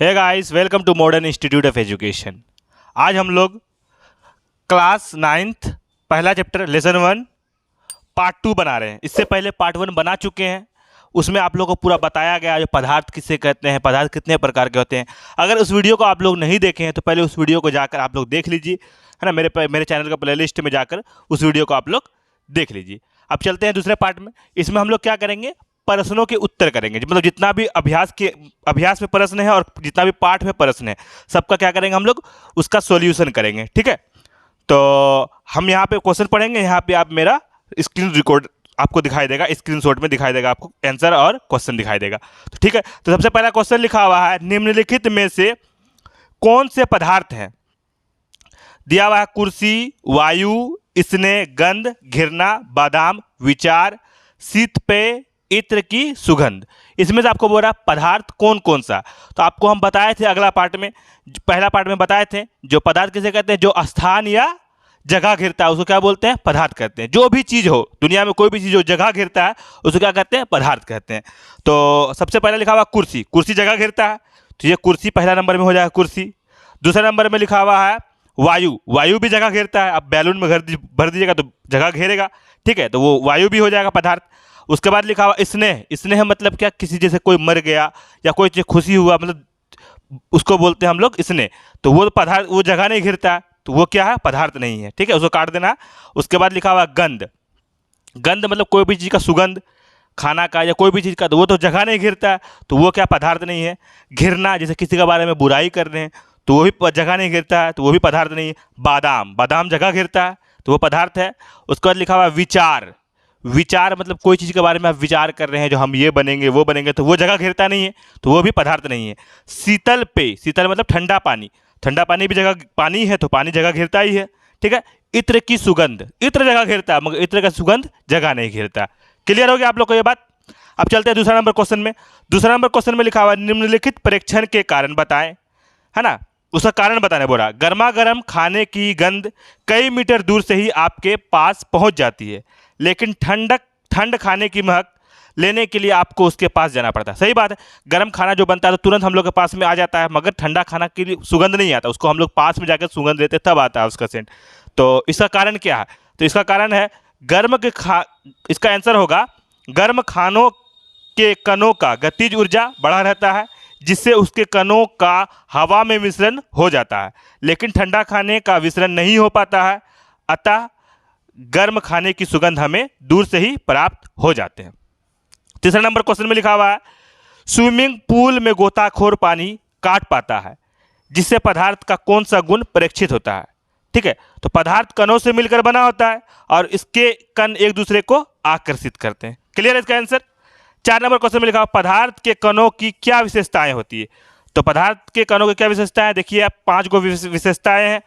Hey guys, welcome to modern institute of education. आज हम लोग क्लास 9th पहला चैप्टर लेसन 1 पार्ट 2 बना रहे हैं। इससे पहले पार्ट 1 बना चुके हैं। उसमें आप लोगों को पूरा बताया गया जो पदार्थ किसे कहते हैं, पदार्थ कितने प्रकार के होते हैं। अगर उस वीडियो को आप लोग नहीं देखे हैं तो पहले उस वीडियो को जाकर आप लोग देख लीजिए, है ना। मेरे चैनल का प्लेलिस्ट में जाकर उस वीडियो को आप लोग देख लीजिए। अब चलते हैं दूसरे पार्ट में। इसमें हम लोग क्या करेंगे, प्रश्नों के उत्तर करेंगे। मतलब जितना भी अभ्यास में प्रश्न है और जितना भी पाठ में प्रश्न है, सबका क्या करेंगे हम लोग, उसका सॉल्यूशन करेंगे। ठीक है, तो हम यहाँ पे क्वेश्चन पढ़ेंगे। यहाँ पे आप मेरा स्क्रीन रिकॉर्ड आपको दिखाई देगा, स्क्रीनशॉट में दिखाई देगा आपको आंसर और क्वेश्चन दिखाई देगा। तो ठीक है, तो सबसे पहला क्वेश्चन लिखा हुआ है, निम्नलिखित में से कौन से पदार्थ हैं। दिया हुआ है कुर्सी, वायु, स्नेह, गंध, घृणा, बादाम, विचार, शीत पेय, इत्र की सुगंध। इसमें से आपको बोल रहा है पदार्थ कौन कौन सा। तो आपको हम बताए थे अगला पार्ट में, पहला पार्ट में बताए थे जो पदार्थ किसे कहते हैं, जो स्थान या जगह घेरता है उसको क्या बोलते हैं, पदार्थ कहते हैं। जो भी चीज़ हो दुनिया में, कोई भी चीज़ जो जगह घेरता है उसको क्या कहते हैं, पदार्थ कहते हैं। तो सबसे पहले लिखा हुआ कुर्सी, कुर्सी जगह घेरता है, तो ये कुर्सी पहला नंबर में हो जाएगा कुर्सी। दूसरा नंबर में लिखा हुआ है वायु, वायु भी जगह घेरता है। अब बैलून में भर दीजिएगा तो जगह घेरेगा, ठीक है, तो वो वायु भी हो जाएगा पदार्थ। उसके बाद लिखा हुआ स्नेह, स्नेह मतलब क्या, किसी जैसे कोई मर गया या कोई चीज़ खुशी हुआ, मतलब उसको बोलते हैं हम लोग स्नेह। तो वो पदार्थ, वो जगह नहीं घिरता है, तो वो क्या है, पदार्थ नहीं है। ठीक है, उसको काट देना। उसके बाद लिखा हुआ गंध, गंध मतलब कोई भी चीज़ का सुगंध, खाना का या कोई भी चीज़ का, तो वो तो जगह नहीं घिरता है, तो वो क्या, पदार्थ नहीं है। घिरना, जैसे किसी के बारे में बुराई कर रहे हैं तो वो भी जगह नहीं घिरता है, तो वो भी पदार्थ नहीं है। बादाम, बादाम जगह घिरता है, तो वो पदार्थ है। उसके बाद लिखा हुआ विचार, विचार मतलब कोई चीज़ के बारे में आप विचार कर रहे हैं, जो हम ये बनेंगे वो बनेंगे, तो वो जगह घेरता नहीं है, तो वो भी पदार्थ नहीं है। शीतल पेय, शीतल मतलब ठंडा पानी, ठंडा पानी भी जगह, पानी है तो पानी जगह घेरता ही है। ठीक है, इत्र की सुगंध, इत्र जगह घेरता है मगर इत्र का सुगंध जगह नहीं घेरता। क्लियर हो गया आप लोग को ये बात। अब चलते हैं दूसरा नंबर क्वेश्चन में। दूसरा नंबर क्वेश्चन में लिखा हुआ निम्नलिखित परीक्षण के कारण बताएं, है ना। उसका कारण बताने बोला, गर्मा गर्म खाने की गंध कई मीटर दूर से ही आपके पास पहुंच जाती है, लेकिन ठंड खाने की महक लेने के लिए आपको उसके पास जाना पड़ता है। सही बात है, गर्म खाना जो बनता है तो तुरंत हम लोग के पास में आ जाता है, मगर ठंडा खाना के लिए सुगंध नहीं आता, उसको हम लोग पास में जाकर सुगंध देते तब आता है उसका सेंट। तो इसका कारण क्या है, तो इसका कारण है इसका आंसर होगा, गर्म खानों के कणों का गतिज ऊर्जा बढ़ा रहता है, जिससे उसके कणों का हवा में मिश्रण हो जाता है, लेकिन ठंडा खाने का मिश्रण नहीं हो पाता है, अतः गर्म खाने की सुगंध हमें दूर से ही प्राप्त हो जाते हैं। तीसरा नंबर क्वेश्चन में लिखा हुआ है, स्विमिंग पूल में गोताखोर पानी काट पाता है, जिससे पदार्थ का कौन सा गुण परीक्षित होता है। ठीक है, तो पदार्थ कणों से मिलकर बना होता है और इसके कण एक दूसरे को आकर्षित करते हैं। क्लियर है इसका आंसर। 4 नंबर क्वेश्चन में लिखा हुआ, पदार्थ के कणों की क्या विशेषताएं होती है। तो पदार्थ के कणों की क्या विशेषताएं, देखिए आप 5 गो विशेषताएं हैं।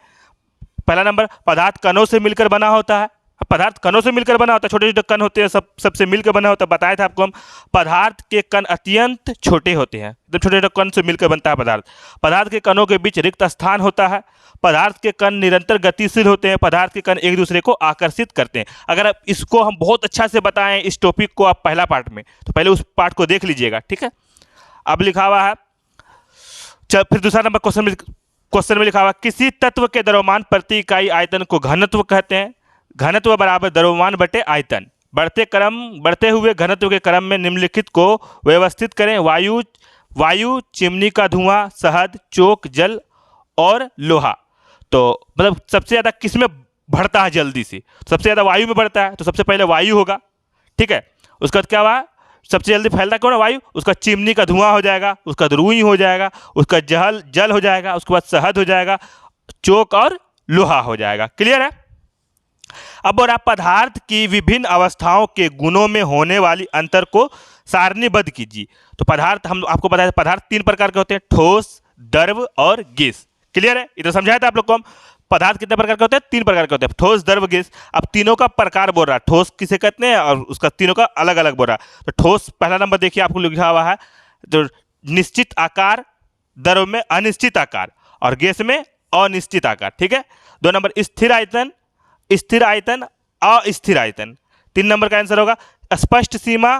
पहला नंबर, पदार्थ कणों से मिलकर बना होता है। पदार्थ कणों से मिलकर बना होता है, छोटे छोटे कण होते हैं, सबसे मिलकर बना होता है। बताया था आपको हम, पदार्थ के कण अत्यंत छोटे होते हैं, एकदम छोटे छोटे कण से मिलकर बनता है पदार्थ। पदार्थ के कणों के बीच रिक्त स्थान होता है। पदार्थ के कण निरंतर गतिशील होते हैं। पदार्थ के कण एक दूसरे को आकर्षित करते हैं। अगर आप इसको हम बहुत अच्छा से बताएं इस टॉपिक को आप पहला पार्ट में, तो पहले उस पार्ट को देख लीजिएगा। ठीक है, अब लिखा हुआ है, फिर दूसरा नंबर क्वेश्चन में लिखा हुआ, किसी तत्व के द्रव्यमान प्रति इकाई आयतन को घनत्व कहते हैं। घनत्व बराबर द्रव्यमान बटे आयतन। बढ़ते हुए घनत्व के क्रम में निम्नलिखित को व्यवस्थित करें। वायु, चिमनी का धुआं, शहद, चोक, जल और लोहा। तो मतलब सबसे ज़्यादा किस में बढ़ता है जल्दी से, सबसे ज़्यादा वायु में बढ़ता है, तो सबसे पहले वायु होगा। ठीक है, उसके बाद क्या हुआ, सबसे जल्दी फैलता कौन है, वायु। उसका चिमनी का धुआं हो जाएगा, उसका रुई हो जाएगा, उसका जल हो जाएगा, उसके बाद शहद हो जाएगा, चोक और लोहा हो जाएगा। क्लियर है। अब और आप पदार्थ की विभिन्न अवस्थाओं के गुणों में होने वाली अंतर को सारणीबद्ध कीजिए। तो पदार्थ, हम आपको बताया पदार्थ 3 प्रकार के होते हैं, ठोस, द्रव और गैस। क्लियर है, इधर समझाया था आप लोग को हम, पदार्थ कितने प्रकार के होते हैं, 3 प्रकार के होते हैं, ठोस, द्रव, गैस। अब तीनों का प्रकार बोल रहा है, ठोस किसे कहते हैं और उसका तीनों का अलग अलग बोल रहा है। तो ठोस पहला नंबर देखिए आपको लिखा हुआ है, जो निश्चित आकार, द्रव में अनिश्चित आकार और गैस में अनिश्चित आकार। ठीक है, 2 नंबर स्थिर आयतन, अस्थिर आयतन। 3 नंबर का आंसर होगा स्पष्ट सीमा,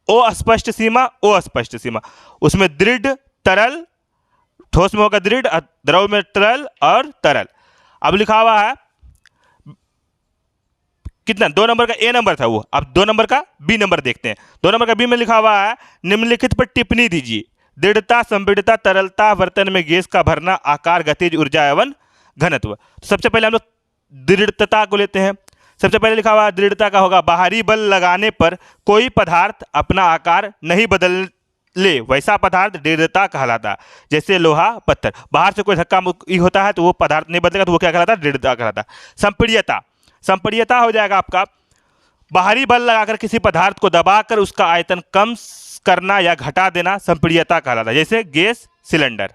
अस्पष्ट सीमा, अस्पष्ट सीमा। उसमें दृढ़, तरल ठोस में होगा दृढ़, द्रव में तरल और तरल। अब लिखा हुआ है कितना, 2 नंबर का ए नंबर था वो, अब 2 नंबर का बी नंबर देखते हैं। 2 नंबर का बी में लिखा हुआ है निम्नलिखित पर टिप्पणी दीजिए। दृढ़ता, संपीड़ितता, तरलता, बर्तन में गैस का भरना, आकार, गतिज ऊर्जा एवं घनत्व। सबसे पहले हम लोग दृढ़ता को लेते हैं। सबसे पहले लिखा हुआ दृढ़ता का होगा बाहरी बल लगाने पर कोई पदार्थ अपना आकार नहीं बदल ले वैसा पदार्थ दृढ़ता कहलाता। जैसे लोहा, पत्थर, बाहर से कोई धक्का मुक्की होता है तो वो पदार्थ नहीं बदलेगा तो वो क्या कहलाता है, दृढ़ता कहलाता। संपीड़ितता, संपीड़ितता हो जाएगा आपका बाहरी बल लगाकर किसी पदार्थ को दबाकर उसका आयतन कम करना या घटा देना संपीड़ितता कहलाता है। जैसे गैस सिलेंडर।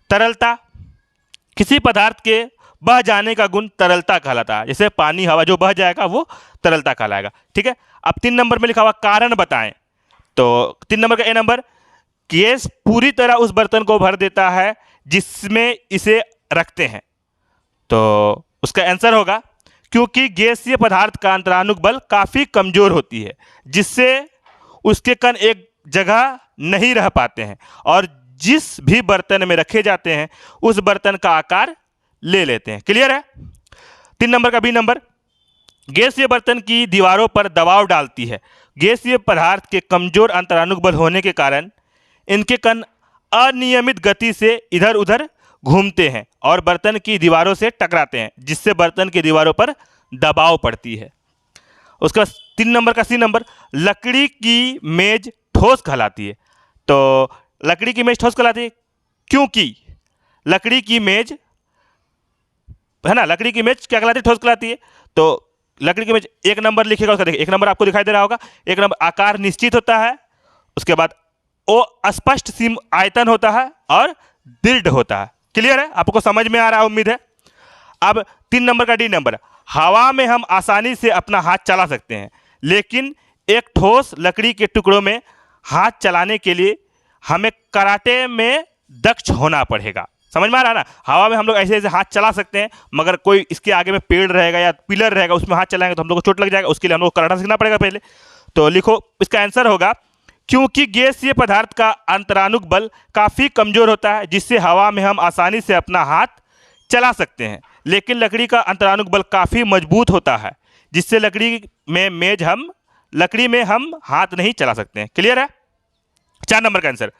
तरलता, किसी पदार्थ के बह जाने का गुण तरलता कहलाता है। जैसे पानी, हवा जो बह जाएगा वो तरलता कहलाएगा। ठीक है। अब 3 नंबर में लिखा हुआ कारण बताएं। तो 3 नंबर का ए नंबर, गैस पूरी तरह उस बर्तन को भर देता है जिसमें इसे रखते हैं। तो उसका आंसर होगा क्योंकि गैसीय पदार्थ का अंतरानुक बल काफ़ी कमज़ोर होती है जिससे उसके कण एक जगह नहीं रह पाते हैं और जिस भी बर्तन में रखे जाते हैं उस बर्तन का आकार ले लेते हैं। क्लियर है। 3 नंबर का बी नंबर, गैसीय बर्तन की दीवारों पर दबाव डालती है। गैसीय पदार्थ के कमजोर अंतरानुक बल होने के कारण इनके कण अनियमित गति से इधर उधर घूमते हैं और बर्तन की दीवारों से टकराते हैं जिससे बर्तन की दीवारों पर दबाव पड़ती है। उसका 3 नंबर का सी नंबर, लकड़ी की मेज ठोस कहलाती है। तो लकड़ी की मेज ठोस कहलाती है क्योंकि लकड़ी की मेज है ना, लकड़ी की मेज क्या कहलाती है, ठोस कहलाती है। तो लकड़ी की मेज 1 नंबर लिखेगा उसका, देखिए 1 नंबर आपको दिखाई दे रहा होगा। 1 नंबर आकार निश्चित होता है, उसके बाद वो अस्पष्ट सीम आयतन होता है और दृढ़ होता है। क्लियर है, आपको समझ में आ रहा है उम्मीद है। अब 3 नंबर का डी नंबर, हवा में हम आसानी से अपना हाथ चला सकते हैं लेकिन एक ठोस लकड़ी के टुकड़ों में हाथ चलाने के लिए हमें कराटे में दक्ष होना पड़ेगा। समझ में आ रहा है ना। हवा में हम लोग ऐसे ऐसे हाथ चला सकते हैं मगर कोई इसके आगे में पेड़ रहेगा या पिलर रहेगा उसमें हाथ चलाएंगे तो हम लोग को चोट लग जाएगा, उसके लिए हम लोग को कराटा सीखना पड़ेगा पहले। तो लिखो, इसका आंसर होगा क्योंकि गैसीय पदार्थ का अंतरानुक बल काफ़ी कमजोर होता है जिससे हवा में हम आसानी से अपना हाथ चला सकते हैं लेकिन लकड़ी का अंतरानुक बल काफ़ी मजबूत होता है जिससे लकड़ी में हम हाथ नहीं चला सकते हैं। क्लियर है। 4 नंबर का आंसर,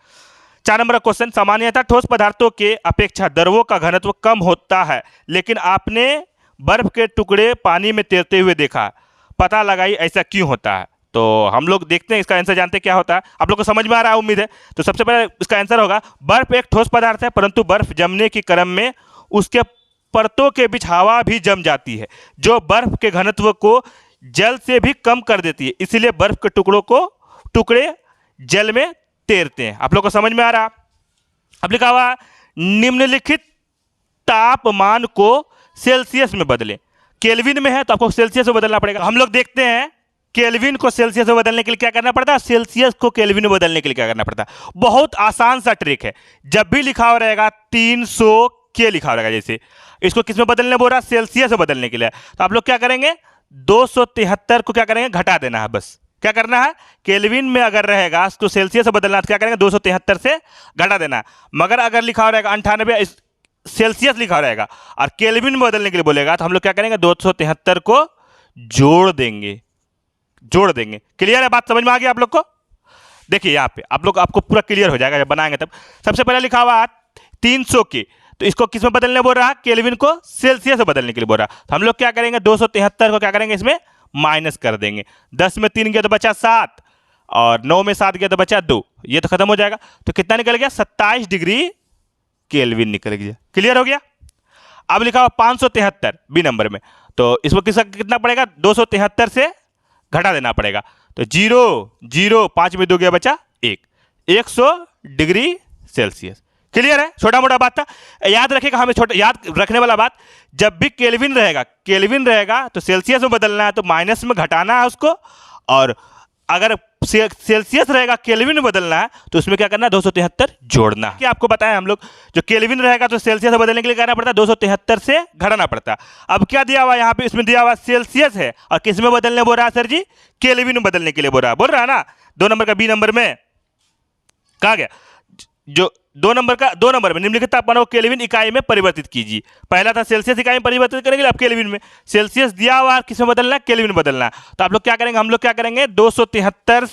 4 नंबर का क्वेश्चन, सामान्यतः ठोस पदार्थों के अपेक्षा द्रवों का घनत्व कम होता है लेकिन आपने बर्फ के टुकड़े पानी में तैरते हुए देखा, पता लगाई ऐसा क्यों होता है। तो हम लोग देखते हैं इसका आंसर, जानते हैं क्या होता है। आप लोग को समझ में आ रहा है उम्मीद है। तो सबसे पहले इसका आंसर होगा बर्फ एक ठोस पदार्थ है परंतु बर्फ जमने के क्रम में उसके परतों के बीच हवा भी जम जाती है जो बर्फ के घनत्व को जल से भी कम कर देती है, इसलिए बर्फ के टुकड़े जल में तैरते हैं। आप लोग को समझ में आ रहा। अब लिखा हुआ निम्नलिखित तापमान को सेल्सियस में बदलें। केल्विन में है तो आपको सेल्सियस में बदलना पड़ेगा। हम लोग देखते हैं केल्विन को सेल्सियस में बदलने के लिए क्या करना पड़ता है, सेल्सियस को केल्विन में बदलने के लिए क्या करना पड़ता है। बहुत आसान सा ट्रिक है। जब भी लिखा हुआ रहेगा 300 के लिखा हुआ रहेगा, जैसे इसको किस में बदलने बोल रहा है, सेल्सियस में बदलने के लिए, तो आप लोग क्या करेंगे 273 को क्या करेंगे, घटा देना है। बस क्या करना है, केल्विन में अगर रहेगा तो सेल्सियस से बदलना है तो क्या करेंगे 273 से घटा देना है। मगर अगर लिखा हो रहेगा 98 सेल्सियस लिखा हो रहेगा और केल्विन में बदलने के लिए बोलेगा तो हम लोग क्या करेंगे 273 को जोड़ देंगे। क्लियर है, बात समझ में आ गई आप लोग को। देखिए यहाँ पे आपको पूरा क्लियर हो जाएगा जब बनाएंगे तब। सबसे पहले लिखा हुआ 300 के, तो इसको किस में बदलने बोल रहा है, केल्विन को सेल्सियस में बदलने के लिए बोल रहा है। तो हम लोग क्या करेंगे 273 को क्या करेंगे इसमें माइनस कर देंगे। 10 में 3 गया तो बचा 7 और 9 में 7 गया तो बचा 2, ये तो खत्म हो जाएगा। तो कितना निकल गया 27 डिग्री केल्विन निकल गया। क्लियर हो गया। अब लिखा हुआ 573 बी नंबर में, तो इसमें कितना पड़ेगा 273 से घटा देना पड़ेगा। तो 0 5 में 2 गया बचा 100 डिग्री सेल्सियस। क्लियर है, छोटा मोटा बात था, याद रखेगा हमें। याद रखने वाला बात, जब भी केल्विन रहेगा तो सेल्सियस में बदलना है तो माइनस में घटाना है उसको, और अगर सेल्सियस रहेगा केल्विन में बदलना है तो उसमें क्या करना है 273 जोड़ना। क्या आपको बताया हम लोग, जो केल्विन रहेगा तो सेल्सियस में बदलने के लिए करना पड़ता है 273 से घटाना पड़ता है। अब क्या दिया हुआ यहाँ पे, इसमें दिया हुआ सेल्सियस है और किस में बदलने बोल रहा है सर जी, केल्विन में बदलने के लिए बोल रहा है ना। 2 नंबर का बी नंबर में कहा गया जो 2 नंबर में निम्नलिखित तापमानों को केल्विन इकाई में परिवर्तित कीजिए। पहला था सेल्सियस इकाई में परिवर्तित करेंगे, अब केल्विन में। सेल्सियस दिया हुआ किस में बदलना है? केल्विन में बदलना है। तो आप लोग क्या करेंगे? हम लोग क्या करेंगे? 273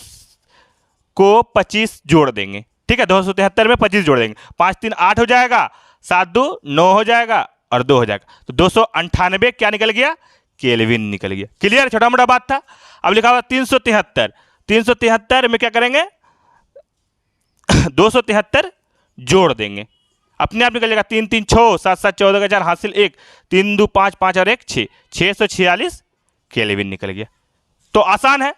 को 25 जोड़ देंगे। ठीक है, 273 में 25 जोड़ देंगे। 5 3 8 हो जाएगा, 7 2 9 हो जाएगा और 2 हो जाएगा। तो 298 क्या निकल गया? केल्विन निकल गया। क्लियर? छोटा मोटा बात था। अब लिखा हुआ 373। 373 में क्या करेंगे? 273 जोड़ देंगे, अपने आप निकल जाएगा। 3 3 6 7 7 14 का 4 हासिल 1, 3 2 5 5 और 1 6, 646 केल्विन निकल गया। तो आसान है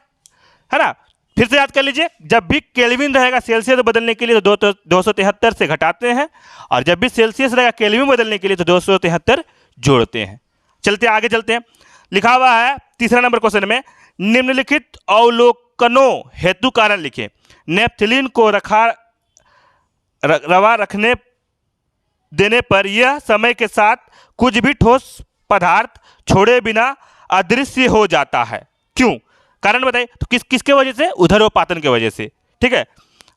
ना? फिर से याद कर लीजिए, जब भी केल्विन रहेगा सेल्सियस बदलने के लिए तो 273 से घटाते हैं, और जब भी सेल्सियस रहेगा केल्विन बदलने के लिए तो 273 जोड़ते हैं। चलते आगे चलते हैं। लिखा हुआ है तीसरा नंबर क्वेश्चन में, निम्नलिखित अवलोकनों हेतु कारण लिखें। नेफ्थलीन को रवा रखने देने पर यह समय के साथ कुछ भी ठोस पदार्थ छोड़े बिना अदृश्य हो जाता है। क्यों? कारण बताइए। तो किसके वजह से? ऊर्ध्वपातन के वजह से। ठीक है,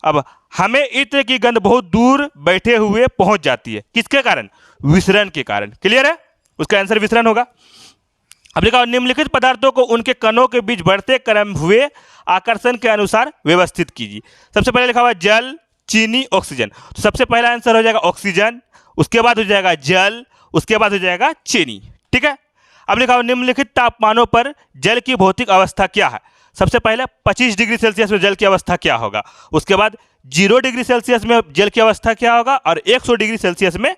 अब हमें इत्र की गंध बहुत दूर बैठे हुए पहुंच जाती है। किसके कारण? विसरण के कारण। क्लियर है? उसका आंसर विसरण होगा। अब लिखा हुआ, निम्नलिखित पदार्थों को उनके कणों के बीच बढ़ते क्रम हुए आकर्षण के अनुसार व्यवस्थित कीजिए। सबसे पहले लिखा हुआ जल, चीनी, ऑक्सीजन। तो सबसे पहला आंसर हो जाएगा ऑक्सीजन, उसके बाद हो जाएगा जल, उसके बाद हो जाएगा चीनी। ठीक है, अब लिखा हुआ निम्नलिखित तापमानों पर जल की भौतिक अवस्था क्या है। सबसे पहले 25 डिग्री सेल्सियस में जल की अवस्था क्या होगा, उसके बाद 0 डिग्री सेल्सियस में जल की अवस्था क्या होगा, और 100 डिग्री सेल्सियस में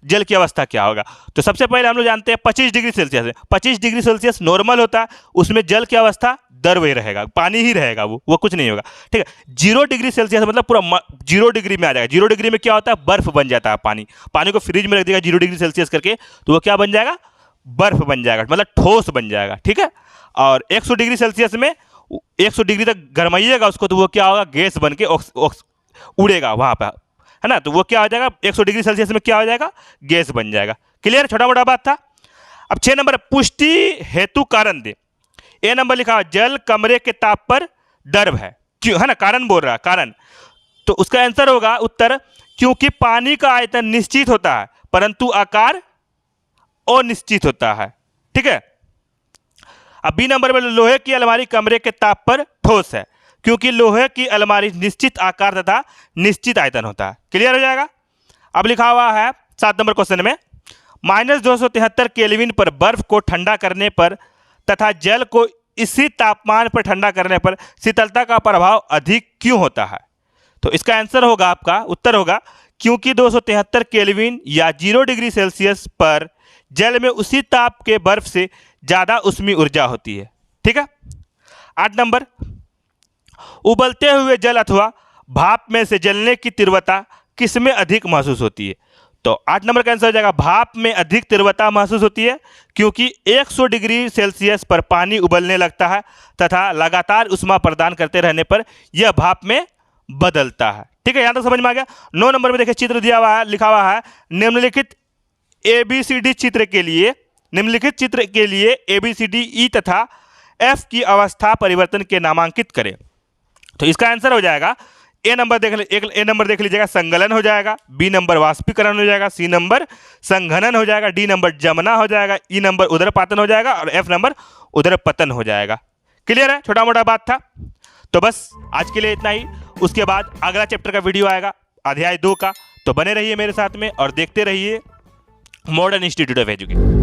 जल की अवस्था क्या होगा। तो सबसे पहले हम लोग जानते हैं 25 डिग्री सेल्सियस है। 25 डिग्री सेल्सियस नॉर्मल होता है, उसमें जल की अवस्था द्रव ही रहेगा, पानी ही रहेगा, वो कुछ नहीं होगा। ठीक है, 0 डिग्री सेल्सियस मतलब पूरा 0 डिग्री में आ जाएगा। 0 डिग्री में क्या होता है? बर्फ बन जाता है। पानी को फ्रिज में रख देगा 0 डिग्री सेल्सियस करके, तो वो क्या बन जाएगा? बर्फ बन जाएगा, मतलब ठोस बन जाएगा। ठीक है, और 100 डिग्री सेल्सियस में 100 डिग्री तक गरमाइएगा उसको, तो वो क्या होगा? गैस बन के उड़ेगा वहाँ पर, है ना? तो वो क्या हो जाएगा? 100 डिग्री सेल्सियस में क्या हो जाएगा? गैस बन जाएगा। क्लियर? छोटा मोटा बात था। अब 6 नंबर, पुष्टि हेतु कारण दे। ए नंबर लिखा हुआ जल कमरे के ताप पर द्रव है। क्यों? है ना, कारण बोल रहा है, कारण। तो उसका आंसर होगा उत्तर, क्योंकि पानी का आयतन निश्चित होता है परंतु आकार अनिश्चित होता है। ठीक है, अब बी नंबर में लोहे की अलमारी कमरे के ताप पर ठोस है, क्योंकि लोहे की अलमारी निश्चित आकार तथा निश्चित आयतन होता है। क्लियर हो जाएगा। अब लिखा हुआ है 7 नंबर क्वेश्चन में, -273 केल्विन पर बर्फ को ठंडा करने पर तथा जल को इसी तापमान पर ठंडा करने पर शीतलता का प्रभाव अधिक क्यों होता है। तो इसका आंसर होगा, आपका उत्तर होगा, क्योंकि 273 केल्विन या 0 डिग्री सेल्सियस पर जल में उसी ताप के बर्फ से ज़्यादा ऊष्मीय ऊर्जा होती है। ठीक है। 8 नंबर, उबलते हुए जल अथवा भाप में से जलने की तीव्रता किसमें अधिक महसूस होती है। तो 8 नंबर का आंसर हो जाएगा, भाप में अधिक तीव्रता महसूस होती है, क्योंकि 100 डिग्री सेल्सियस पर पानी उबलने लगता है तथा लगातार ऊष्मा प्रदान करते रहने पर यह भाप में बदलता है। ठीक है, यहाँ तक समझ में आ गया। 9 नंबर में देखिए चित्र दिया हुआ है, लिखा हुआ है निम्नलिखित ABCD चित्र के लिए, निम्नलिखित चित्र के लिए ABCD E तथा F की अवस्था परिवर्तन के नामांकित करें। तो इसका आंसर हो जाएगा, ए नंबर देख लीजिएगा संगलन हो जाएगा, बी नंबर वाष्पीकरण हो जाएगा, सी नंबर संघनन हो जाएगा, डी नंबर जमना हो जाएगा, ई नंबर उदरपातन हो जाएगा और एफ नंबर उदरपतन हो जाएगा। क्लियर है, छोटा मोटा बात था। तो बस आज के लिए इतना ही। उसके बाद अगला चैप्टर का वीडियो आएगा अध्याय 2 का, तो बने रहिए मेरे साथ में और देखते रहिए मॉडर्न इंस्टीट्यूट ऑफ एजुकेशन।